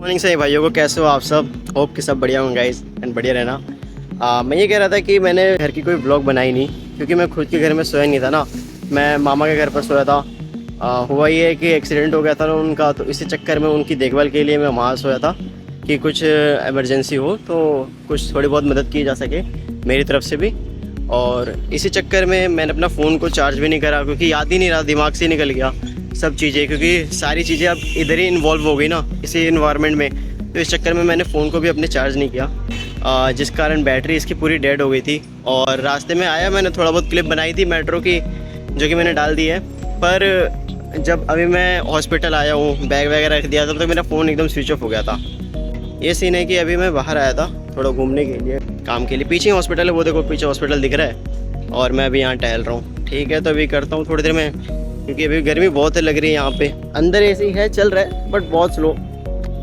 Morning सही भाइयों को, कैसे हो आप सब? होप कि सब बढ़िया होंगे गाइस एंड बढ़िया रहना। मैं ये कह रहा था कि मैंने घर की कोई ब्लॉग बनाई नहीं, क्योंकि मैं खुद के घर में सोया नहीं था ना। मैं मामा के घर पर सोया था। हुआ ये है कि एक्सीडेंट हो गया था ना उनका, तो इसी चक्कर में उनकी देखभाल के लिए मैं वहाँ सोया था कि कुछ इमरजेंसी हो तो कुछ थोड़ी बहुत मदद की जा सके मेरी तरफ से भी। और इसी चक्कर में मैंने अपना फ़ोन को चार्ज भी नहीं करा, क्योंकि याद ही नहीं रहा, दिमाग से निकल गया सब चीज़ें, क्योंकि सारी चीज़ें अब इधर ही इन्वॉल्व हो गई ना इसी इन्वायरमेंट में। तो इस चक्कर में मैंने फ़ोन को भी अपने चार्ज नहीं किया, जिस कारण बैटरी इसकी पूरी डेड हो गई थी। और रास्ते में आया, मैंने थोड़ा बहुत क्लिप बनाई थी मेट्रो की, जो कि मैंने डाल दी है। पर जब अभी मैं हॉस्पिटल आया हूँ, बैग वगैरह रख दिया, तब तक मेरा फ़ोन एकदम स्विच ऑफ हो गया था। ये सीन है कि अभी मैं बाहर आया था थोड़ा घूमने के लिए, काम के लिए। पीछे हॉस्पिटल है, वो देखो पीछे हॉस्पिटल दिख रहा है, और मैं अभी यहाँ टहल रहा हूँ। ठीक है, तो अभी करता हूँ थोड़ी देर में, क्योंकि अभी गर्मी बहुत लग रही है यहाँ पे। अंदर एसी है, चल रहा है बट बहुत स्लो।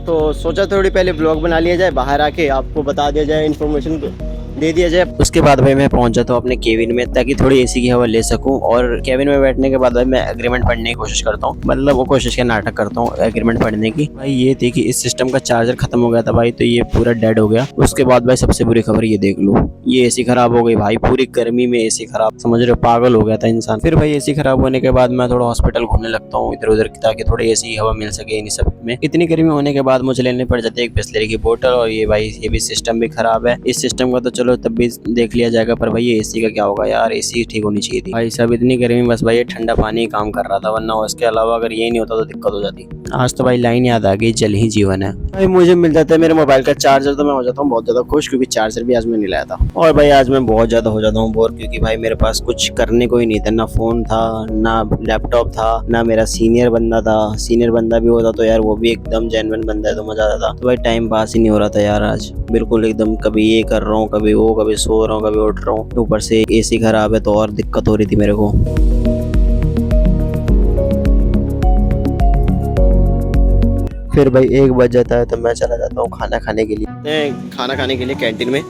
तो सोचा थोड़ी पहले ब्लॉग बना लिया जाए, बाहर आके आपको बता दिया जाए, इन्फॉर्मेशन दे दिया जाए। उसके बाद भाई मैं पहुंच जाता हूँ अपने केबिन में, ताकि थोड़ी एसी की हवा ले सकूं। और केबिन में बैठने के बाद भाई मैं एग्रीमेंट पढ़ने की कोशिश करता हूँ, मतलब वो कोशिश के नाटक करता हूँ एग्रीमेंट पढ़ने की। भाई ये थी कि इस सिस्टम का चार्जर खत्म हो गया था भाई, तो ये पूरा डेड हो गया। उसके बाद भाई सबसे बुरी खबर ये देख लो, ये एसी खराब हो गई भाई। पूरी गर्मी में एसी खराब, समझ रहे हो, पागल हो गया था इंसान। फिर भाई एसी खराब होने के बाद मैं थोड़ा हॉस्पिटल घूमने लगता हूँ इधर उधर, ताकि थोड़ी एसी हवा मिल सके इन सब में। इतनी गर्मी होने के बाद मुझे लेने पड़ जाती है एक बिस्लरी की बोतल। और ये भाई ये भी सिस्टम भी खराब है। इस सिस्टम का तो चलो तब भी देख लिया जाएगा, पर भाई ये एसी का क्या होगा यार? एसी ठीक होनी चाहिए थी भाई। सब इतनी गर्मी, बस भाई ये ठंडा पानी ही काम कर रहा था, वरना उसके अलावा अगर ये नहीं होता तो दिक्कत हो जाती। आज तो भाई लाइन याद आ गई, जल ही जीवन है भाई। मुझे मिल जाता है मेरे मोबाइल का चार्जर, तो मैं हो जाता हूँ बहुत ज्यादा खुश, क्योंकि चार्जर भी आज मैं नहीं लाया था। और भाई आज मैं बहुत ज्यादा हो जाता हूँ बोर, क्योंकि भाई मेरे पास कुछ करने को ही नहीं था, ना फोन था, ना लैपटॉप था, ना मेरा सीनियर बंदा था। सीनियर बंदा भी होता तो यार वो भी एकदम जेन्युइन बंदा है तो मजा आता था। तो भाई टाइम पास ही नहीं हो रहा था यार आज, बिल्कुल एकदम। कभी ये कर रहा हूँ, कभी वो, कभी सो रहा हूँ, कभी उठ रहा हूँ। ऊपर से एसी खराब है तो और दिक्कत हो रही थी मेरे को। फिर भाई 1 बज जाता है तो मैं चला जाता हूँ खाना खाने के लिए। खाना खाने के लिए कैंटीन में,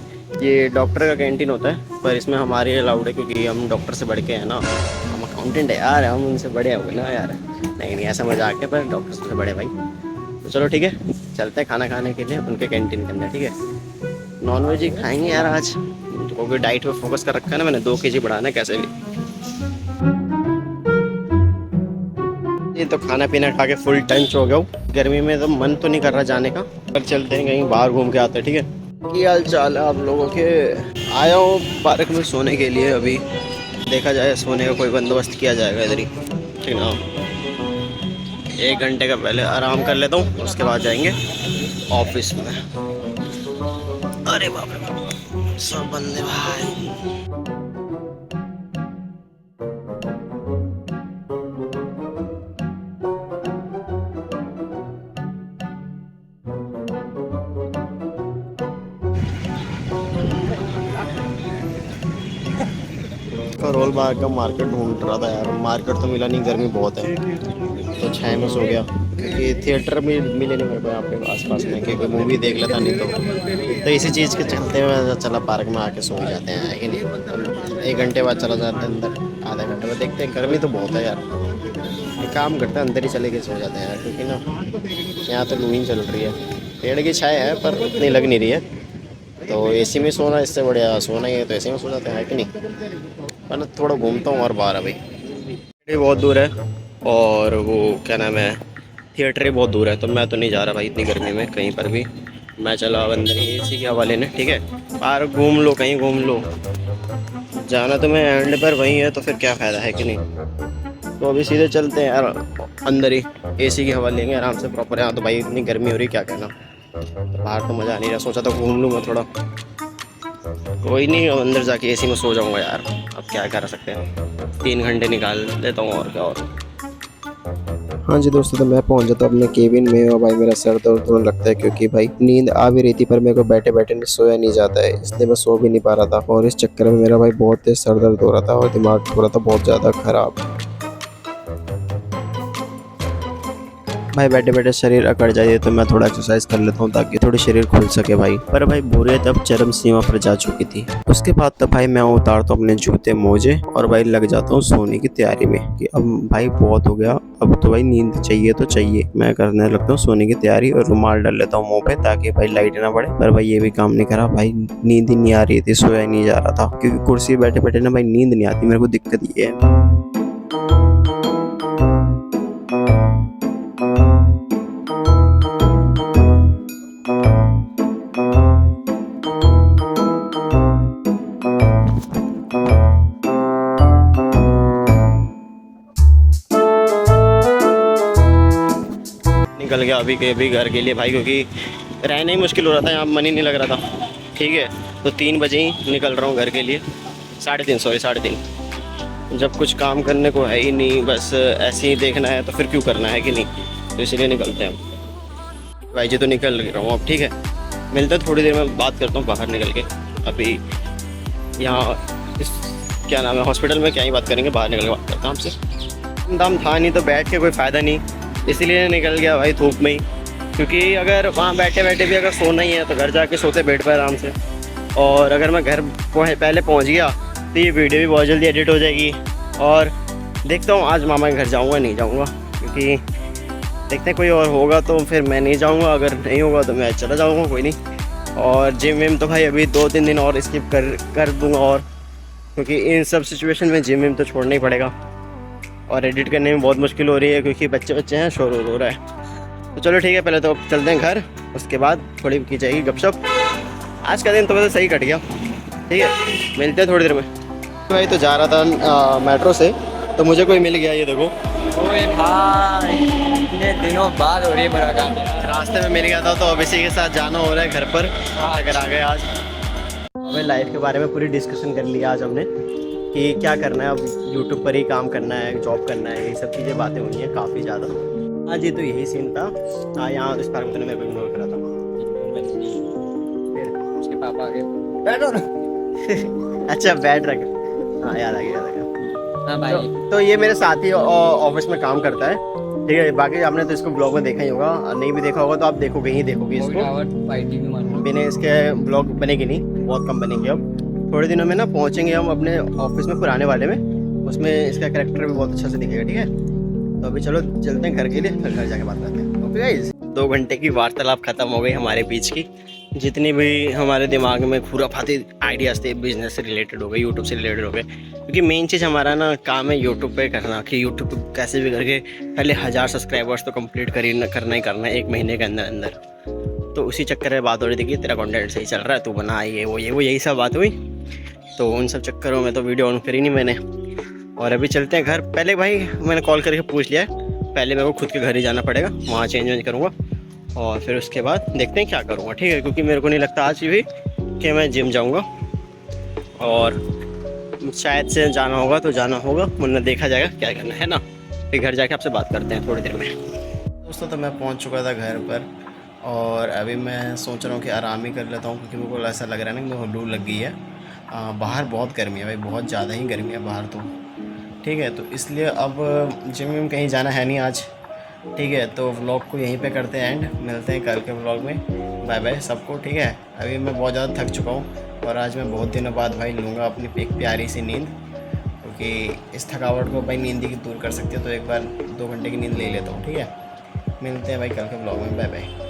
ये डॉक्टर का कैंटीन होता है, पर इसमें हमारे अलाउड है, क्योंकि हम डॉक्टर से बढ़ के हैं ना। हम अकाउंटेंट है यार, हम उनसे बड़े हो गए ना यार। नहीं नहीं, ऐसा मजाक है, पर डॉक्टर से बड़े भाई। तो चलो ठीक है, चलते हैं खाना खाने के लिए उनके कैंटीन के अंदर। ठीक है, नॉन वेज ही खाएंगे यार आज, क्योंकि डाइट पे फोकस कर रखा है ना मैंने। 2 kg बढ़ाना है कैसे भी। ये तो खाना पीना खा के फुल टंच हो गया हूँ। गर्मी में तो मन तो नहीं कर रहा जाने का, पर चलते हैं कहीं बाहर घूम के आते हैं। ठीक है, क्या हाल चाल है आप लोगों के? आया हूँ पार्क में सोने के लिए। अभी देखा जाए सोने का कोई बंदोबस्त किया जाएगा इधर ही, ठीक ना। 1 घंटे का पहले आराम कर लेता हूँ, उसके बाद जाएंगे ऑफिस में। अरे बाप रे बाप, सब बंदे भाई। करोल बाग का मार्केट ढूंढ रहा था यार, मार्केट तो मिला नहीं, गर्मी बहुत है तो छाया में सो गया, क्योंकि थिएटर में मिले नहीं मेरे को यहाँ पे आसपास में, क्योंकि मूवी देख लेता नहीं तो इसी चीज़ के चलते हुए चला पार्क में आके सो ही जाते हैं, है कि नहीं। 1 घंटे बाद चला जाता है अंदर, आधे घंटे में देखते हैं। गर्मी तो बहुत है यार, एक काम करते हैं अंदर ही चले के सो जाते हैं यार, क्योंकि ना यहाँ तो लू ही चल रही है। पेड़ की छाया है पर इतनी लग नहीं रही है, तो एसी में सोना इससे बढ़िया सोना ही है, तो एसी में सो जाते हैं, है कि नहीं। मैं थोड़ा घूमता हूँ और बाहर है भाई। ये बहुत दूर है, और वो क्या नाम है, थिएटर ही बहुत दूर है, तो मैं तो नहीं जा रहा भाई इतनी गर्मी में कहीं पर भी। मैं चला अब अंदर ही एसी के हवाले ने। ठीक है, बाहर घूम लो, कहीं घूम लो, जाना तुम्हें एंड पर वहीं है, तो फिर क्या फ़ायदा है कि नहीं। तो अभी सीधे चलते हैं यार अंदर ही, एसी की हवा लेंगे आराम से प्रॉपर। यहाँ तो भाई इतनी गर्मी हो रही, क्या कहना। तो बाहर तो मज़ा नहीं रहा, सोचा तो घूम लूँगा थोड़ा। कोई नहीं, अब अंदर जाके एसी में सो जाऊंगा यार, अब क्या कर सकते हैं। 3 घंटे निकाल देता हूँ और क्या। और हाँ जी दोस्तों, तो मैं पहुंच जाता हूँ अपने केबिन में, और भाई मेरा सर दर्द होने लगता है, क्योंकि भाई नींद आ भी रही थी पर मेरे को बैठे बैठे सोया नहीं जाता है, इसलिए मैं सो भी नहीं पा रहा था। और इस चक्कर में मेरा भाई बहुत तेज सर दर्द हो रहा था, और दिमाग हो रहा था बहुत ज़्यादा ख़राब। भाई बैठे बैठे शरीर अकड़ जाए तो मैं थोड़ा एक्सरसाइज कर लेता हूँ ताकि थोड़ी शरीर खुल सके भाई। पर भाई बोरियत अब चरम सीमा पर जा चुकी थी। उसके बाद तो भाई मैं उतारता हूँ अपने जूते मोजे और भाई लग जाता हूँ सोने की तैयारी में कि अब भाई बहुत हो गया, अब तो भाई नींद चाहिए तो चाहिए। मैं करने लगता हूँ सोने की तैयारी और रुमाल डाल लेता हूँ मुंह पे ताकि भाई लाइट ना पड़े। पर भाई ये भी काम नहीं करा भाई, नींद ही नहीं आ रही थी, सोया ही नहीं जा रहा था क्योंकि कुर्सी बैठे बैठे ना भाई नींद नहीं आती। मेरे को दिक्कत ये है। निकल गया अभी के अभी घर के लिए भाई, क्योंकि रहना ही मुश्किल हो रहा था यहाँ, मन ही नहीं लग रहा था। ठीक है, तो 3 बजे ही निकल रहा हूँ घर के लिए, 3:30 सॉरी 3:30। जब कुछ काम करने को है ही नहीं, बस ऐसे ही देखना है तो फिर क्यों करना है कि नहीं, तो इसीलिए निकलते हैं भाई जी। तो निकल रहा हूँ अब, ठीक है, मिलते हैं थोड़ी देर में, बात करता हूँ बाहर निकल के। अभी यहाँ इस क्या नाम है हॉस्पिटल में क्या ही बात करेंगे, बाहर निकल के बात करता हूँ आपसे। दाम था नहीं तो बैठ के कोई फ़ायदा नहीं, इसीलिए निकल गया भाई धूप में ही। क्योंकि अगर वहाँ बैठे बैठे भी अगर सोना ही है तो घर जाके सोते बेड पर आराम से। और अगर मैं घर पहले पहुँच गया तो ये वीडियो भी बहुत जल्दी एडिट हो जाएगी। और देखता हूँ आज मामा के घर जाऊँगा नहीं जाऊँगा, क्योंकि देखते हैं कोई और होगा तो फिर मैं नहीं जाऊँगा, अगर नहीं होगा तो मैं चला जाऊँगा, कोई नहीं। और जिम विम तो भाई अभी 2-3 दिन और स्किप कर दूँगा, और क्योंकि इन सब सिचुएशन में जिम विम तो छोड़ना ही पड़ेगा। और एडिट करने में बहुत मुश्किल हो रही है क्योंकि बच्चे हैं, शोर हो रहा है। तो चलो ठीक है, पहले तो चलते हैं घर, उसके बाद थोड़ी की जाएगी गपशप। आज का दिन तो वैसे सही कट गया, ठीक है, मिलते हैं थोड़ी देर में। भाई तो जा रहा था मेट्रो से, तो मुझे कोई मिल गया, ये देखो। ओए भाई इतने दिनों बाद हो रही है मुलाकात। रास्ते में मिल गया था, तो अब इसी के साथ जाना हो रहा है घर पर। अगर आ गए आज हमें लाइफ के बारे में पूरी डिस्कशन कर लिया आज हमने कि क्या करना है, अब यूट्यूब पर ही काम करना है, जॉब करना है, ये सब चीज़ें बातें हुई हैं काफ़ी ज़्यादा। आज ये तो यही सीन था। हाँ, यहाँ इस पार्क में मेरे को इग्नोर करा था, फिर उसके पापा आ गए, बैठो ना। अच्छा बैठ रख, हाँ याद आ गया। हाँ भाई, तो ये मेरे साथ ही ऑफिस में काम करता है, ठीक है। बाकी आपने तो इसको ब्लॉग में देखा ही होगा, नहीं भी देखा होगा तो आप देखोगे ही देखोगे इसको। बिना इसके ब्लॉग बनेगी नहीं, बहुत कम बनेंगे। अब थोड़े दिनों में ना पहुंचेंगे हम अपने ऑफिस में पुराने वाले में, उसमें इसका कैरेक्टर भी बहुत अच्छा से दिखेगा, ठीक है। तो अभी चलो चलते हैं घर के लिए, फिर घर जाके बात करते हैं। ओके गाइस, 2 घंटे की वार्तालाप खत्म हो गई हमारे बीच की। जितनी भी हमारे दिमाग में खुराफाती आइडियाज़ थे बिजनेस से रिलेटेड हो गए, यूट्यूब से रिलेटेड हो गए, क्योंकि मेन चीज़ हमारा ना काम है यूट्यूब पे करना, कि यूट्यूब पे कैसे भी करके पहले 1000 सब्सक्राइबर्स तो कंप्लीट करना ही करना है 1 महीने के अंदर अंदर। तो उसी चक्कर में बात हो रही थी कि तेरा कंटेंट सही चल रहा है, तू बना ये वो यही सब बात हुई। तो उन सब चक्करों में तो वीडियो ऑन करी नहीं मैंने। और अभी चलते हैं घर। पहले भाई मैंने कॉल करके पूछ लिया है, पहले मेरे को खुद के घर ही जाना पड़ेगा, वहाँ चेंज करूँगा और फिर उसके बाद देखते हैं क्या करूँगा, ठीक है। क्योंकि मेरे को नहीं लगता आज भी कि मैं जिम जाऊँगा, और शायद से जाना होगा तो जाना होगा, वरना देखा जाएगा क्या करना है ना। फिर घर जाके आपसे बात करते हैं थोड़ी देर में। दोस्तों तो मैं पहुँच चुका था घर पर, और अभी मैं सोच रहा हूँ कि आराम ही कर लेता हूँ, क्योंकि मेरे को ऐसा लग रहा है ना कि मेरे को लू लग गई है। बाहर बहुत गर्मी है भाई, बहुत ज़्यादा ही गर्मी है बाहर तो, ठीक है। तो इसलिए अब जिम में कहीं जाना है नहीं आज, ठीक है। तो व्लॉग को यहीं पे करते हैं एंड, मिलते हैं कल के व्लॉग में। बाय बाय सबको, ठीक है। अभी मैं बहुत ज़्यादा थक चुका हूँ, और आज मैं बहुत दिनों बाद भाई लूँगा अपनी एक प्यारी सी नींद, क्योंकि इस थकावट को भाई नींद ही दूर कर सकती है। तो एक बार 2 घंटे की नींद ले लेता हूँ, ठीक है। मिलते हैं भाई कल के व्लॉग में, बाय बाय।